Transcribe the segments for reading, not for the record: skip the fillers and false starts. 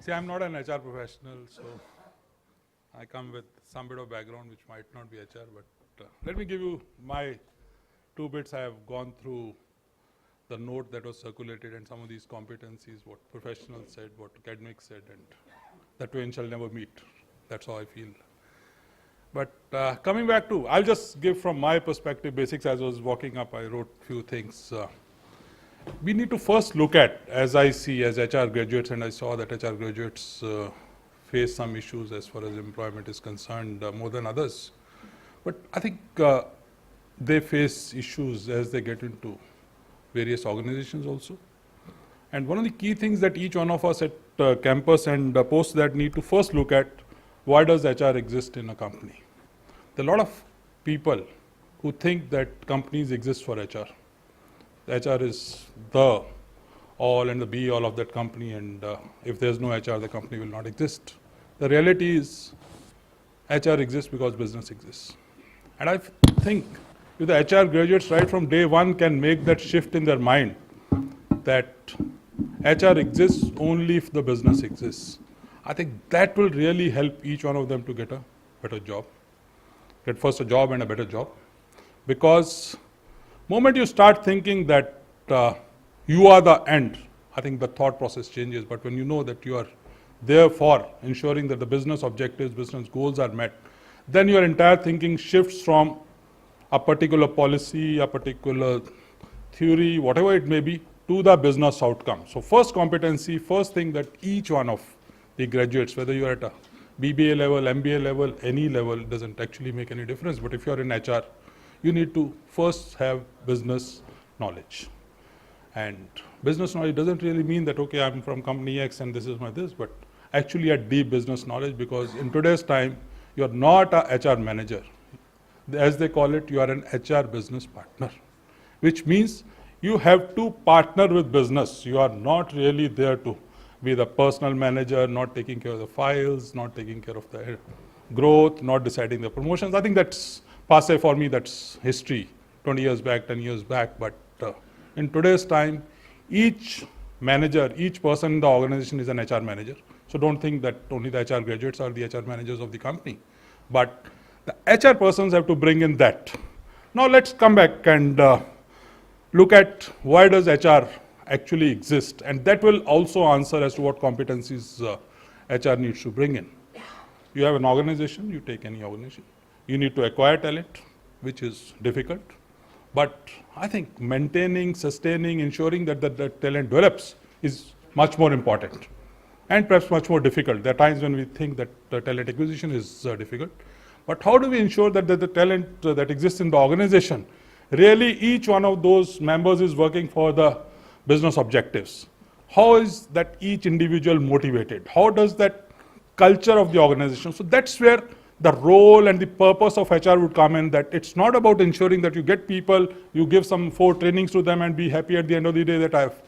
See, I'm not an HR professional, so I come with some bit of background which might not be HR, but let me give you my 2 bits. I have gone through the note that was circulated and some of these competencies, what professionals said, what academics said, and the twain shall never meet. That's how I feel. But coming back to, I'll just give from my perspective basics. As I was walking up, I wrote few things. We need to first look at, as I see as HR graduates, and I saw that HR graduates face some issues as far as employment is concerned more than others. But I think they face issues as they get into various organizations also. And one of the key things that each one of us at campus and post that need to first look at, why does HR exist in a company? There are a lot of people who think that companies exist for HR. HR is the all and the be all of that company, and if there's no HR, the company will not exist. The reality is HR exists because business exists. And I think if the HR graduates right from day one can make that shift in their mind that HR exists only if the business exists, I think that will really help each one of them to get a better job. Get first a job and a better job. Because moment you start thinking that you are the end, I think the thought process changes. But when you know that you are there for ensuring that the business objectives, business goals are met, then your entire thinking shifts from a particular policy, a particular theory, whatever it may be, to the business outcome. So first competency, first thing that each one of the graduates, whether you are at a BBA level, MBA level, any level, doesn't actually make any difference. But if you are in HR, you need to first have business knowledge. And business knowledge doesn't really mean that, okay, I'm from company X and this is my this, but actually a deep business knowledge, because in today's time, you're not a HR manager. As they call it, you are an HR business partner, which means you have to partner with business. You are not really there to be the personal manager, not taking care of the files, not taking care of the growth, not deciding the promotions. I think that's passe for me, that's history, 20 years back, 10 years back. But in today's time, each manager, each person in the organization is an HR manager. So don't think that only the HR graduates are the HR managers of the company. But the HR persons have to bring in that. Now let's come back and look at why does HR actually exist, and that will also answer as to what competencies HR needs to bring in. You have an organization, you take any organization. You need to acquire talent, which is difficult. But I think maintaining, sustaining, ensuring that the talent develops is much more important and perhaps much more difficult. There are times when we think that the talent acquisition is difficult. But how do we ensure that the talent that exists in the organization, really each one of those members is working for the business objectives? How is that each individual motivated? How does that culture of the organization? So that's where the role and the purpose of HR would come in, that it's not about ensuring that you get people, you give some 4 trainings to them and be happy at the end of the day that I've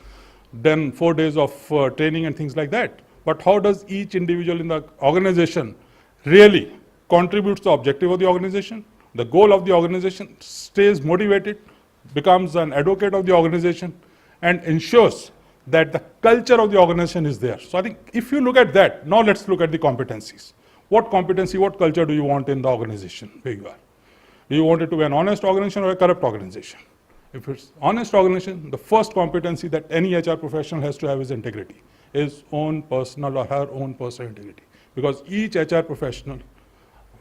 done 4 days of training and things like that. But how does each individual in the organization really contribute to the objective of the organization, the goal of the organization, stays motivated, becomes an advocate of the organization, and ensures that the culture of the organization is there. So I think if you look at that, now let's look at the competencies. What competency, what culture do you want in the organization where you are? Do you want it to be an honest organization or a corrupt organization? If it's honest organization, the first competency that any HR professional has to have is integrity, his own personal or her own personal integrity. Because each HR professional,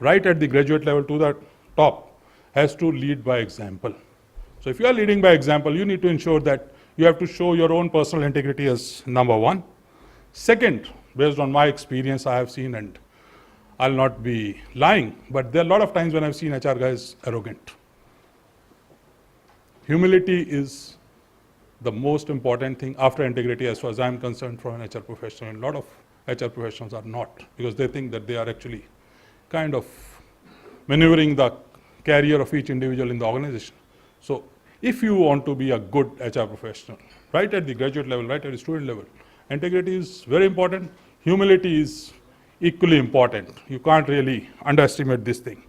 right at the graduate level to the top, has to lead by example. So if you are leading by example, you need to ensure that you have to show your own personal integrity as number one. Second, based on my experience, I have seen, and I'll not be lying, but there are a lot of times when I've seen HR guys arrogant. Humility is the most important thing after integrity as far as I'm concerned from an HR professional. And a lot of HR professionals are not, because they think that they are actually kind of maneuvering the career of each individual in the organization. So if you want to be a good HR professional, right at the graduate level, right at the student level, integrity is very important. Humility is equally important. You can't really underestimate this thing.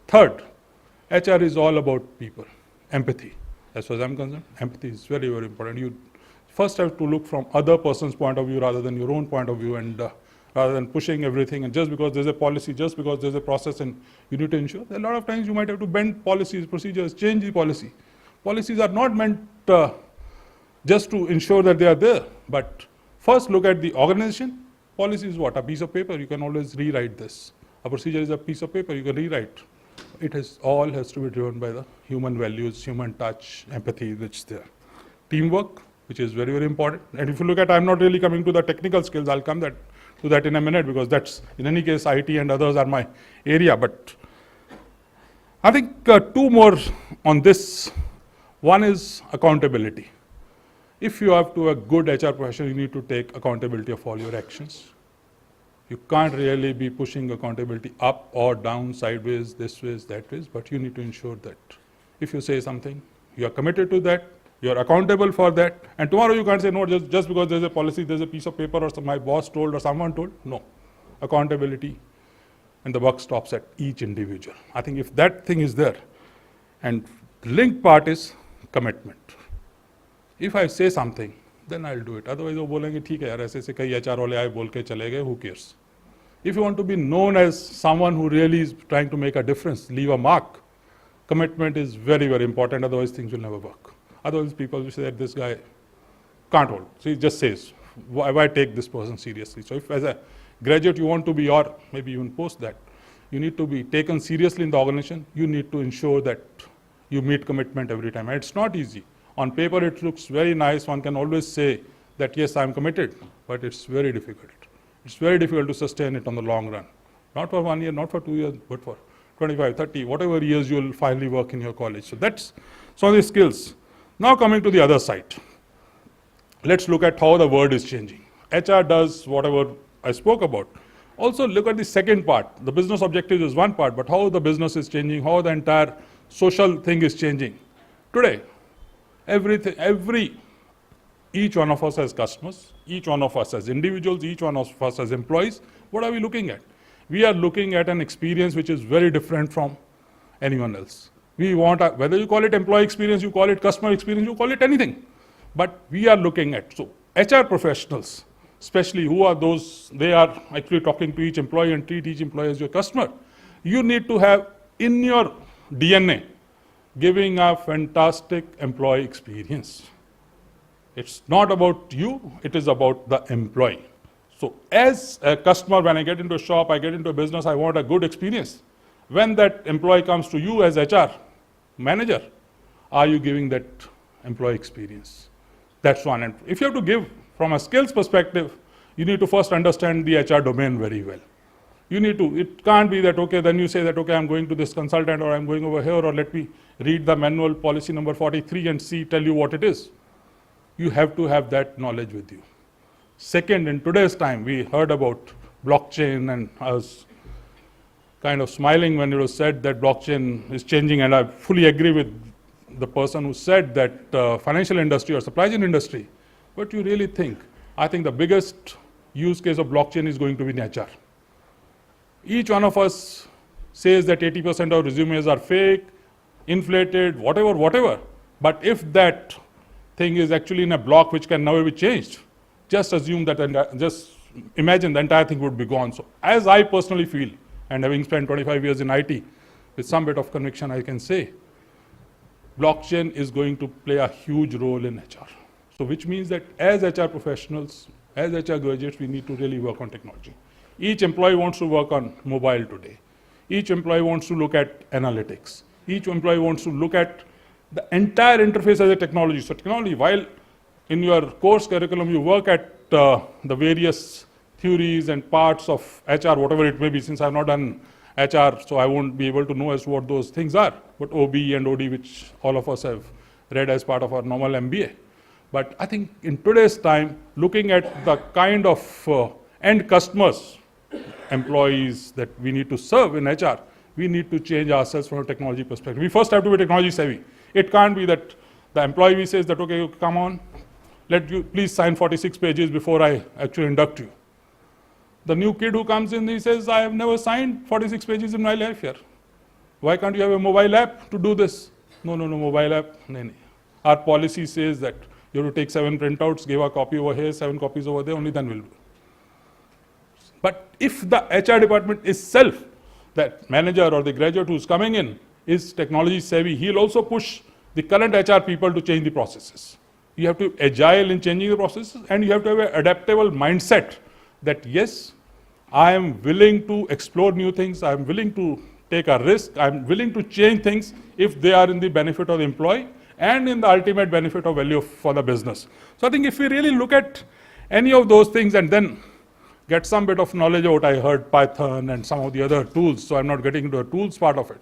Third, HR is all about people, empathy. As far as I'm concerned, empathy is very, very important. You first have to look from other person's point of view rather than your own point of view, and rather than pushing everything. And just because there's a policy, just because there's a process, and you need to ensure, a lot of times you might have to bend policies, procedures, change the policy. Policies are not meant just to ensure that they are there, but first look at the organization. Policy is what? A piece of paper. You can always rewrite this. A procedure is a piece of paper. You can rewrite. It all has to be driven by the human values, human touch, empathy, which is there. Teamwork, which is very, very important. And if you look at, I'm not really coming to the technical skills. I'll come to that in a minute, because that's, in any case, IT and others are my area. But I think two more on this. One is accountability. If you have to a good HR professional, you need to take accountability of all your actions. You can't really be pushing accountability up or down, sideways, this way, that way, but you need to ensure that if you say something, you are committed to that, you are accountable for that, and tomorrow you can't say, no, just because there's a policy, there's a piece of paper, or my boss told, or someone told. No. Accountability, and the buck stops at each individual. I think if that thing is there, and the linked part is commitment. If I say something, then I'll do it. Otherwise, वो बोलेंगे ठीक है यार, ऐसे कई HR वाले आए बोल के चले गए, who cares? If you want to be known as someone who really is trying to make a difference, leave a mark, commitment is very, very important. Otherwise, things will never work. Otherwise, people will say that this guy can't hold. So he just says, why take this person seriously? So if as a graduate you want to be, or maybe even post that, you need to be taken seriously in the organization. You need to ensure that you meet commitment every time. And it's not easy. On paper, it looks very nice. One can always say that, yes, I'm committed, but it's very difficult. It's very difficult to sustain it on the long run. Not for 1 year, not for 2 years, but for 25, 30, whatever years you'll finally work in your college. So that's some of the skills. Now coming to the other side. Let's look at how the world is changing. HR does whatever I spoke about. Also look at the second part. The business objective is one part, but how the business is changing, how the entire social thing is changing. Today, each one of us as customers, each one of us as individuals, each one of us as employees, what are we looking at? We are looking at an experience which is very different from anyone else. We want, whether you call it employee experience, you call it customer experience, you call it anything. But we are looking at, so HR professionals, especially who are those, they are actually talking to each employee and treat each employee as your customer. You need to have in your DNA giving a fantastic employee experience. It's not about you, it is about the employee. So as a customer, when I get into a shop, I get into a business, I want a good experience. When that employee comes to you as HR manager, are you giving that employee experience? That's one. And if you have to give from a skills perspective, you need to first understand the HR domain very well. You need to, it can't be that, okay, then you say that, okay, I'm going to this consultant, or I'm going over here, or let me read the manual policy number 43 and tell you what it is. You have to have that knowledge with you. Second, in today's time, we heard about blockchain, and I was kind of smiling when it was said that blockchain is changing, and I fully agree with the person who said that financial industry or supply chain industry. But you really think, I think the biggest use case of blockchain is going to be in HR. Each one of us says that 80% of resumes are fake, inflated, whatever. But if that thing is actually in a block which can never be changed, just assume that, just imagine the entire thing would be gone. So as I personally feel, and having spent 25 years in IT, with some bit of conviction I can say, blockchain is going to play a huge role in HR. So which means that as HR professionals, as HR graduates, we need to really work on technology. Each employee wants to work on mobile today. Each employee wants to look at analytics. Each employee wants to look at the entire interface as a technology. So technology, while in your course curriculum you work at the various theories and parts of HR, whatever it may be, since I've not done HR, so I won't be able to know as to what those things are. But OB and OD, which all of us have read as part of our normal MBA. But I think in today's time, looking at the kind of end customers, employees that we need to serve in HR, we need to change ourselves from a technology perspective. We first have to be technology savvy. It can't be that the employee says that, okay, come on, let you please sign 46 pages before I actually induct you. The new kid who comes in, he says, I have never signed 46 pages in my life here. Why can't you have a mobile app to do this? No, mobile app. No. Our policy says that You have to take 7 printouts, give a copy over here, 7 copies over there, only then we'll do. But if the HR department itself, that manager or the graduate who's coming in, is technology savvy, he'll also push the current HR people to change the processes. You have to be agile in changing the processes, and you have to have an adaptable mindset that yes, I am willing to explore new things, I am willing to take a risk, I am willing to change things if they are in the benefit of the employee and in the ultimate benefit of value for the business. So I think if we really look at any of those things and then get some bit of knowledge about, I heard Python and some of the other tools, so I'm not getting into the tools part of it.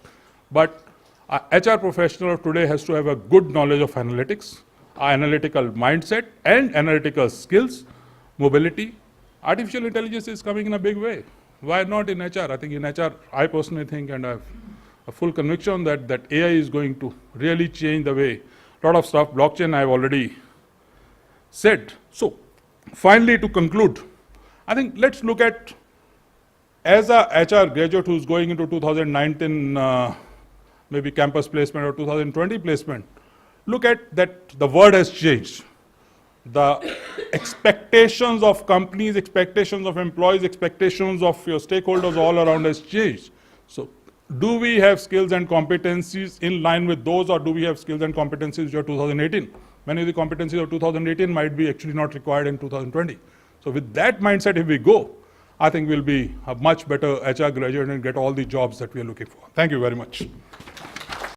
But a HR professional of today has to have a good knowledge of analytics, analytical mindset and analytical skills, mobility. Artificial intelligence is coming in a big way. Why not in HR? I think in HR, I personally think, and I have a full conviction that AI is going to really change the way a lot of stuff. Blockchain I've already said. So finally, to conclude, I think let's look at, as a HR graduate who's going into 2019 maybe campus placement or 2020 placement, look at that the world has changed. The expectations of companies, expectations of employees, expectations of your stakeholders all around has changed. So do we have skills and competencies in line with those, or do we have skills and competencies which are 2018? Many of the competencies of 2018 might be actually not required in 2020. So with that mindset, if we go, I think we'll be a much better HR graduate and get all the jobs that we are looking for. Thank you very much.